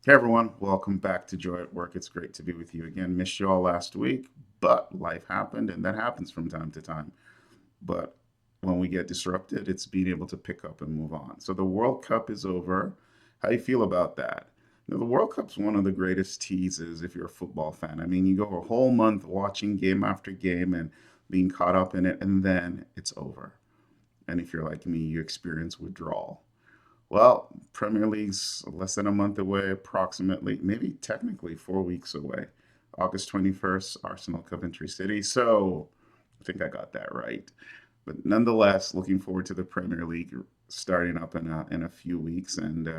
Hey everyone, welcome back to Joy at Work. It's great to be with you again. Missed you all last week, but life happened, and that happens from time to time. But when we get disrupted, it's being able to pick up and move on. So the World Cup is over. How you feel about that? The World Cup's one of the greatest teases if you're a football fan. I mean, you go a whole month watching game after game and being caught up in it, and then it's over. And if you're like me, you experience withdrawal. Well, Premier League's less than a month away, approximately, maybe technically 4 weeks away. August 21st, Arsenal Coventry City. So I think I got that right. But nonetheless, looking forward to the Premier League starting up in a few weeks, and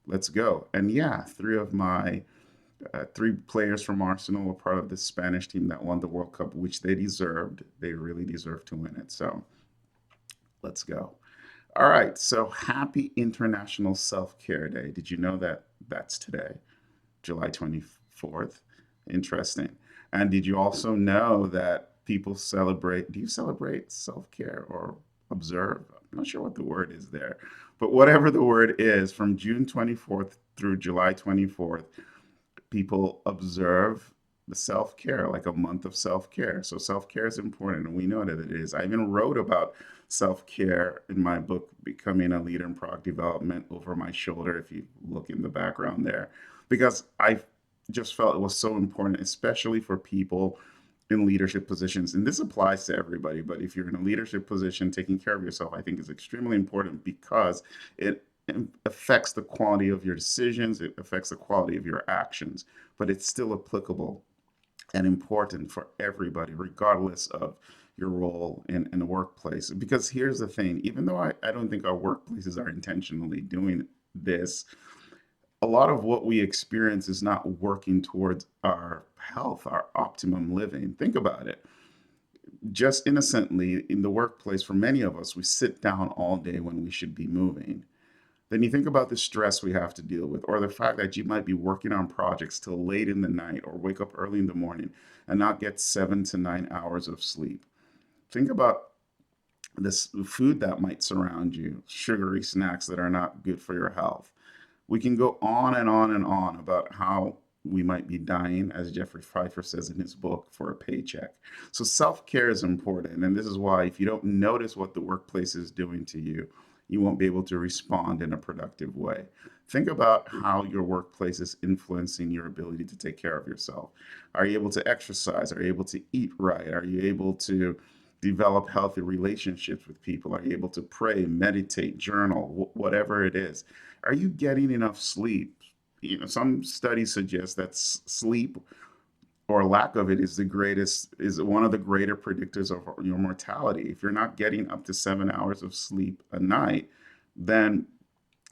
let's go. And yeah, three players from Arsenal were part of the Spanish team that won the World Cup, which they deserved. They really deserved to win it. So let's go. All right, so happy International Self Care Day. Did you know that that's today, July 24th? Interesting. And did you also know that people celebrate? Do you celebrate self care or observe? I'm not sure what the word is there, but whatever the word is, from June 24th through July 24th, people observe the self care, like a month of self care. So self care is important, and we know that it is. I even wrote about self care in my book, Becoming a Leader in Product Development, over my shoulder, if you look in the background there, because I just felt it was so important, especially for people in leadership positions. And this applies to everybody, but if you're in a leadership position, taking care of yourself, I think is extremely important because it affects the quality of your decisions, it affects the quality of your actions, but it's still applicable and important for everybody, regardless of your role in the workplace. Because here's the thing, even though I don't think our workplaces are intentionally doing this, a lot of what we experience is not working towards our health, our optimum living. Think about it. Just innocently in the workplace, for many of us, we sit down all day when we should be moving. Then you think about the stress we have to deal with, or the fact that you might be working on projects till late in the night or wake up early in the morning and not get 7 to 9 hours of sleep. Think about this food that might surround you, sugary snacks that are not good for your health. We can go on and on and on about how we might be dying, as Jeffrey Pfeiffer says in his book, for a paycheck. So self care is important. And this is why, if you don't notice what the workplace is doing to you, you won't be able to respond in a productive way. Think about how your workplace is influencing your ability to take care of yourself. Are you able to exercise? Are you able to eat right? Are you able to develop healthy relationships with people? Are you able to pray, meditate, journal, whatever it is? Are you getting enough sleep? Some studies suggest that sleep or lack of it is one of the greater predictors of your mortality. If you're not getting up to 7 hours of sleep a night, then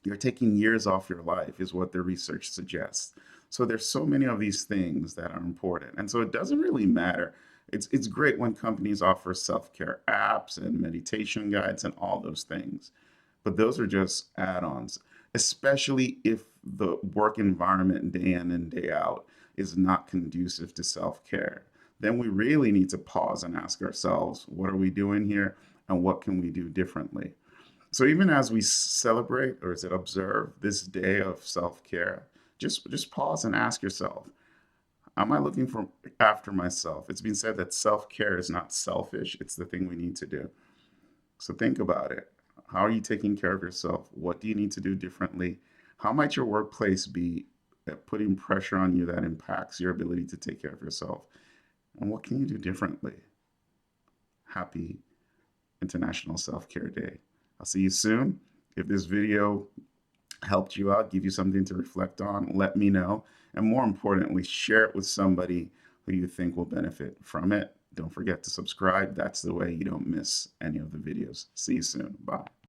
you're taking years off your life, is what the research suggests. So there's so many of these things that are important. And so it doesn't really matter. It's great when companies offer self-care apps and meditation guides and all those things. But those are just add-ons, especially if the work environment day in and day out is not conducive to self-care. Then we really need to pause and ask ourselves, what are we doing here and what can we do differently? So even as we celebrate, or is it observe, this day of self-care, just pause and ask yourself, am I looking for after myself? It's been said that self-care is not selfish, it's the thing we need to do. So think about it. How are you taking care of yourself? What do you need to do differently? How might your workplace be putting pressure on you that impacts your ability to take care of yourself? And what can you do differently? Happy International Self-Care Day. I'll see you soon. If this video helped you out, give you something to reflect on, let me know. And more importantly, share it with somebody who you think will benefit from it. Don't forget to subscribe. That's the way you don't miss any of the videos. See you soon. Bye.